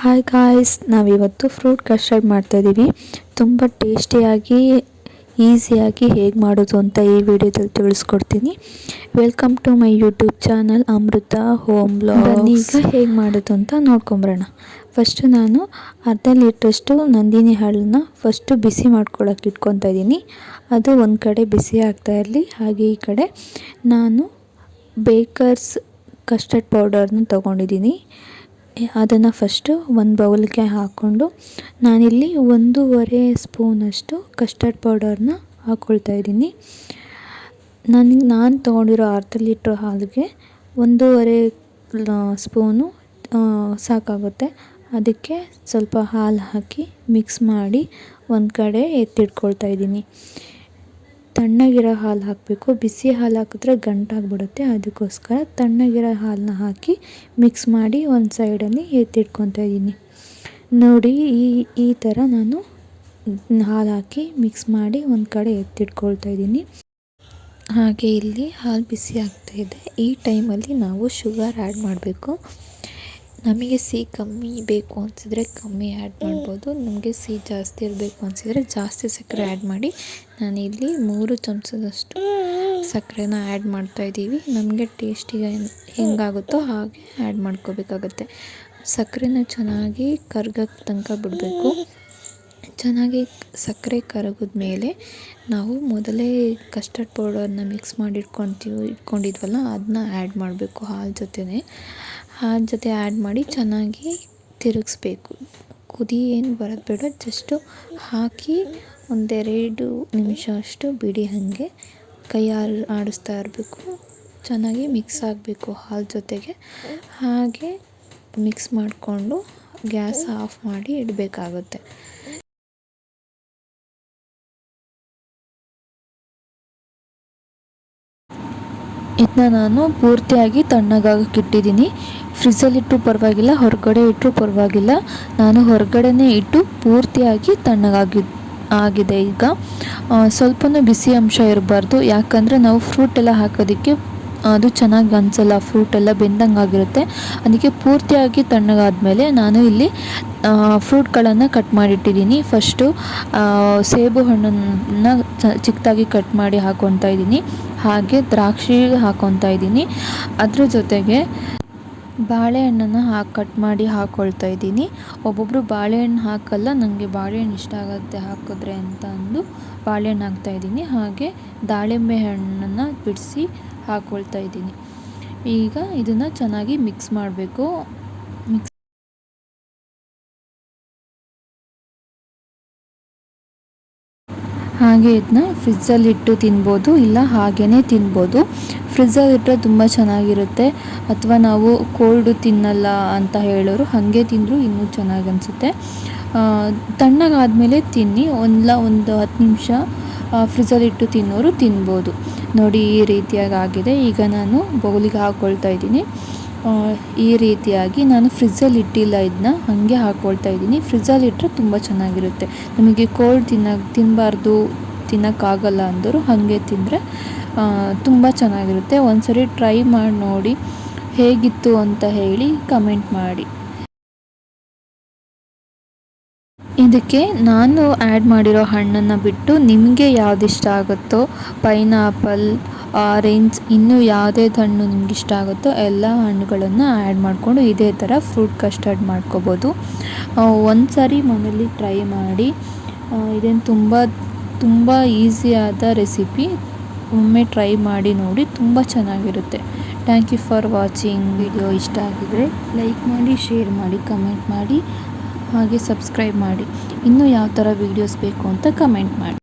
Hi guys, ನಾವಿವತ್ತು fruit custard ಮಾಡ್ತಾಯಿದ್ದೀವಿ. ತುಂಬ ಟೇಸ್ಟಿಯಾಗಿ ಈಸಿಯಾಗಿ ಹೇಗೆ ಮಾಡೋದು ಅಂತ ಈ ವಿಡಿಯೋದಲ್ಲಿ ತಿಳಿಸ್ಕೊಡ್ತೀನಿ. Welcome to my YouTube channel Amrutha home blogs. ಈಗ ಹೇಗೆ ಮಾಡೋದು ಅಂತ ನೋಡ್ಕೊಂಬರೋಣ. ಫಸ್ಟು ನಾನು ಅರ್ಧ ಲೀಟ್ರಷ್ಟು ನಂದಿನಿ ಹಾಲನ್ನ ಫಸ್ಟು ಬಿಸಿ ಮಾಡ್ಕೊಳ್ಳೋಕೆ ಇಟ್ಕೊತಾ ಇದ್ದೀನಿ. ಅದು ಒಂದು ಕಡೆ ಬಿಸಿ ಆಗ್ತಾ ಇರಲಿ. ಹಾಗೆ ಈ ಕಡೆ ನಾನು ಬೇಕರ್ಸ್ ಕಸ್ಟರ್ಡ್ ಪೌಡರ್ನ ತೊಗೊಂಡಿದ್ದೀನಿ. ಅದನ್ನು ಫಸ್ಟು ಒಂದು ಬೌಲ್ಗೆ ಹಾಕ್ಕೊಂಡು ನಾನಿಲ್ಲಿ 1.5 ಸ್ಪೂನಷ್ಟು ಕಸ್ಟರ್ಡ್ ಪೌಡರ್ನ ಹಾಕ್ಕೊಳ್ತಾ ಇದ್ದೀನಿ. ನಾನು ತೊಗೊಂಡಿರೋ ಅರ್ಧ ಲೀಟ್ರ್ ಹಾಲಿಗೆ 1.5 ಸ್ಪೂನು ಸಾಕಾಗುತ್ತೆ. ಅದಕ್ಕೆ ಸ್ವಲ್ಪ ಹಾಲು ಹಾಕಿ ಮಿಕ್ಸ್ ಮಾಡಿ ಒಂದು ಕಡೆ ಎತ್ತಿಟ್ಕೊಳ್ತಾ ಇದ್ದೀನಿ. ತಣ್ಣಗಿರೋ ಹಾಲು ಹಾಕಬೇಕು. ಬಿಸಿ ಹಾಲು ಹಾಕಿದ್ರೆ ಗಂಟಾಗ್ಬಿಡುತ್ತೆ. ಅದಕ್ಕೋಸ್ಕರ ತಣ್ಣಗಿರೋ ಹಾಲನ್ನ ಹಾಕಿ ಮಿಕ್ಸ್ ಮಾಡಿ ಒಂದು ಸೈಡಲ್ಲಿ ಎತ್ತಿಟ್ಕೊತಾ ಇದ್ದೀನಿ. ನೋಡಿ, ಈ ಥರ ನಾನು ಹಾಲು ಹಾಕಿ ಮಿಕ್ಸ್ ಮಾಡಿ ಒಂದು ಕಡೆ ಎತ್ತಿಟ್ಕೊಳ್ತಾ ಇದ್ದೀನಿ. ಹಾಗೆ ಇಲ್ಲಿ ಹಾಲು ಬಿಸಿ ಆಗ್ತಾಯಿದೆ. ಈ ಟೈಮಲ್ಲಿ ನಾವು ಶುಗರ್ ಆ್ಯಡ್ ಮಾಡಬೇಕು. ನಮಗೆ ಸಿಹಿ ಕಮ್ಮಿ ಬೇಕು ಅನಿಸಿದ್ರೆ ಕಮ್ಮಿ ಆ್ಯಡ್ ಮಾಡ್ಬೋದು. ನಮಗೆ ಸಿಹಿ ಜಾಸ್ತಿ ಇರಬೇಕು ಅನಿಸಿದ್ರೆ ಜಾಸ್ತಿ ಸಕ್ಕರೆ ಆ್ಯಡ್ ಮಾಡಿ. ನಾನಿಲ್ಲಿ 3 ಚಮಚದಷ್ಟು ಸಕ್ಕರೆನ ಆ್ಯಡ್ ಮಾಡ್ತಾಯಿದ್ದೀವಿ. ನಮಗೆ ಟೇಸ್ಟಿಗೆ ಹೆಂಗಾಗುತ್ತೋ ಹಾಗೆ ಆ್ಯಡ್ ಮಾಡ್ಕೋಬೇಕಾಗತ್ತೆ. ಸಕ್ಕರೆನ ಚೆನ್ನಾಗಿ ಕರ್ಗೋಕ್ಕೆ ತನಕ ಬಿಡಬೇಕು. ಚೆನ್ನಾಗಿ ಸಕ್ಕರೆ ಕರಗಿದ ಮೇಲೆ ನಾವು ಮೊದಲೇ ಕಸ್ಟರ್ಡ್ ಪೌಡರ್ನ ಮಿಕ್ಸ್ ಮಾಡಿ ಇಟ್ಕೊಂಡಿದ್ವಲ್ಲ ಅದನ್ನ ಆ್ಯಡ್ ಮಾಡಬೇಕು. ಹಾಲು ಜೊತೆ ಆ್ಯಡ್ ಮಾಡಿ ಚೆನ್ನಾಗಿ ತಿರುಗಿಸ್ಬೇಕು. ಕುದಿ ಏನು ಬರೋದು ಬೇಡ, ಜಸ್ಟು ಹಾಕಿ 1-2 ನಿಮಿಷ ಅಷ್ಟು ಬಿಡಿ. ಹಾಗೆ ಕೈ ಆಡಿಸ್ತಾ ಇರಬೇಕು. ಚೆನ್ನಾಗಿ ಮಿಕ್ಸ್ ಆಗಬೇಕು ಹಾಲು ಜೊತೆಗೆ. ಹಾಗೆ ಮಿಕ್ಸ್ ಮಾಡಿಕೊಂಡು ಗ್ಯಾಸ್ ಆಫ್ ಮಾಡಿ ಇಡಬೇಕಾಗುತ್ತೆ. ಇದನ್ನ ನಾನು ಪೂರ್ತಿಯಾಗಿ ತಣ್ಣಗಾಗಕ್ಕೆ ಇಟ್ಟಿದ್ದೀನಿ. ಫ್ರಿಜ್ಜಲ್ಲಿಟ್ಟರೂ ಪರವಾಗಿಲ್ಲ, ಹೊರಗಡೆ ಇಟ್ಟರೂ ಪರವಾಗಿಲ್ಲ. ನಾನು ಹೊರಗಡೆನೇ ಇಟ್ಟು ಪೂರ್ತಿಯಾಗಿ ಆಗಿದೆ. ಈಗ ಸ್ವಲ್ಪನೂ ಬಿಸಿ ಅಂಶ ಇರಬಾರ್ದು. ಯಾಕಂದರೆ ನಾವು ಫ್ರೂಟೆಲ್ಲ ಹಾಕೋದಕ್ಕೆ ಅದು ಚೆನ್ನಾಗಿ ಅನಿಸಲ್ಲ. ಫ್ರೂಟೆಲ್ಲ ಬೆಂದಂಗೆ ಆಗಿರುತ್ತೆ. ಅದಕ್ಕೆ ಪೂರ್ತಿಯಾಗಿ ತಣ್ಣಗಾದ್ಮೇಲೆ ನಾನು ಇಲ್ಲಿ ಫ್ರೂಟ್ಗಳನ್ನು ಕಟ್ ಮಾಡಿಟ್ಟಿದ್ದೀನಿ. ಫಸ್ಟು ಸೇಬು ಹಣ್ಣನ್ನು ಚಿಕ್ಕದಾಗಿ ಕಟ್ ಮಾಡಿ ಹಾಕ್ಕೊತಾ ಇದ್ದೀನಿ. ಹಾಗೆ ದ್ರಾಕ್ಷಿ ಹಾಕ್ಕೊತಾ ಇದ್ದೀನಿ. ಅದ್ರ ಜೊತೆಗೆ ಬಾಳೆಹಣ್ಣನ್ನು ಕಟ್ ಮಾಡಿ ಹಾಕ್ಕೊಳ್ತಾ ಇದ್ದೀನಿ. ಒಬ್ಬೊಬ್ಬರು ಬಾಳೆಹಣ್ಣು ಹಾಕಲ್ಲ. ನನಗೆ ಬಾಳೆಹಣ್ಣು ಇಷ್ಟ ಆಗುತ್ತೆ ಹಾಕಿದ್ರೆ ಅಂತ ಅಂದು ಬಾಳೆಹಣ್ಣು ಹಾಕ್ತಾಯಿದ್ದೀನಿ. ಹಾಗೆ ದಾಳಿಂಬೆ ಹಣ್ಣನ್ನು ಬಿಡಿಸಿ ಹಾಕ್ಕೊಳ್ತಾ ಇದ್ದೀನಿ. ಈಗ ಇದನ್ನು ಚೆನ್ನಾಗಿ ಮಿಕ್ಸ್ ಮಾಡಬೇಕು. ಹಾಗೆ ಇದನ್ನ ಫ್ರಿಜ್ಜಲ್ಲಿಟ್ಟು ತಿನ್ಬೋದು, ಇಲ್ಲ ಹಾಗೇ ತಿನ್ಬೋದು. ಫ್ರಿಜ್ಜಲ್ಲಿಟ್ಟರೆ ತುಂಬ ಚೆನ್ನಾಗಿರುತ್ತೆ. ಅಥವಾ ನಾವು ಕೋಲ್ಡು ತಿನ್ನಲ್ಲ ಅಂತ ಹೇಳೋರು ಹಾಗೆ ತಿಂದರೂ ಇನ್ನೂ ಚೆನ್ನಾಗಿ ಅನಿಸುತ್ತೆ. ತಣ್ಣಗಾದ್ಮೇಲೆ ತಿನ್ನಿ. ಒಂದು 10 ನಿಮಿಷ ಫ್ರಿಜ್ಜಲ್ಲಿಟ್ಟು ತಿನ್ನೋರು ತಿನ್ಬೋದು. ನೋಡಿ, ಈ ರೀತಿಯಾಗಿ ಆಗಿದೆ. ಈಗ ನಾನು ಬೌಲಿಗೆ ಹಾಕ್ಕೊಳ್ತಾ ಇದ್ದೀನಿ. ಈ ರೀತಿಯಾಗಿ ನಾನು ಫ್ರಿಜ್ಜಲ್ಲಿ ಇಟ್ಟಿಲ್ಲ, ಇದನ್ನ ಹಾಗೆ ಹಾಕ್ಕೊಳ್ತಾ ಇದ್ದೀನಿ. ಫ್ರಿಜ್ಜಲ್ಲಿಟ್ಟರೆ ತುಂಬ ಚೆನ್ನಾಗಿರುತ್ತೆ. ನಮಗೆ ಕೋಲ್ಡ್ ತಿನ್ನಬಾರ್ದು, ತಿನ್ನೋಕ್ಕಾಗಲ್ಲ ಅಂದರು ಹಾಗೆ ತಿಂದರೆ ತುಂಬ ಚೆನ್ನಾಗಿರುತ್ತೆ. ಒಂದ್ಸರಿ ಟ್ರೈ ಮಾಡಿ ನೋಡಿ, ಹೇಗಿತ್ತು ಅಂತ ಹೇಳಿ ಕಮೆಂಟ್ ಮಾಡಿ. ಇದಕ್ಕೆ ನಾನು ಆ್ಯಡ್ ಮಾಡಿರೋ ಹಣ್ಣನ್ನು ಬಿಟ್ಟು ನಿಮಗೆ ಯಾವ್ದು ಇಷ್ಟ ಆಗುತ್ತೋ, ಪೈನಾಪಲ್, ಆರೆಂಜ್, ಇನ್ನೂ ಯಾವುದೇ ಹಣ್ಣು ನಿಮ್ಗೆ ಇಷ್ಟ ಆಗುತ್ತೋ ಎಲ್ಲ ಹಣ್ಣುಗಳನ್ನು ಆ್ಯಡ್ ಮಾಡಿಕೊಂಡು ಇದೇ ಥರ ಫ್ರೂಟ್ ಕಸ್ಟರ್ಡ್ ಮಾಡ್ಕೋಬೋದು. ಒಂದು ಸಾರಿ ಮನೇಲಿ ಟ್ರೈ ಮಾಡಿ. ಇದೇನು ತುಂಬ ಈಸಿಯಾದ ರೆಸಿಪಿ. ಒಮ್ಮೆ ಟ್ರೈ ಮಾಡಿ ನೋಡಿ, ತುಂಬ ಚೆನ್ನಾಗಿರುತ್ತೆ. Thank you for watching. Video ಇಷ್ಟ ಆಗಿದರೆ ಲೈಕ್ ಮಾಡಿ, ಶೇರ್ ಮಾಡಿ, ಕಮೆಂಟ್ ಮಾಡಿ, ಹಾಗೆ ಸಬ್ಸ್ಕ್ರೈಬ್ ಮಾಡಿ. ಇನ್ನೂ ಯಾವ ಥರ ವೀಡಿಯೋಸ್ ಬೇಕು ಅಂತ ಕಮೆಂಟ್ ಮಾಡಿ.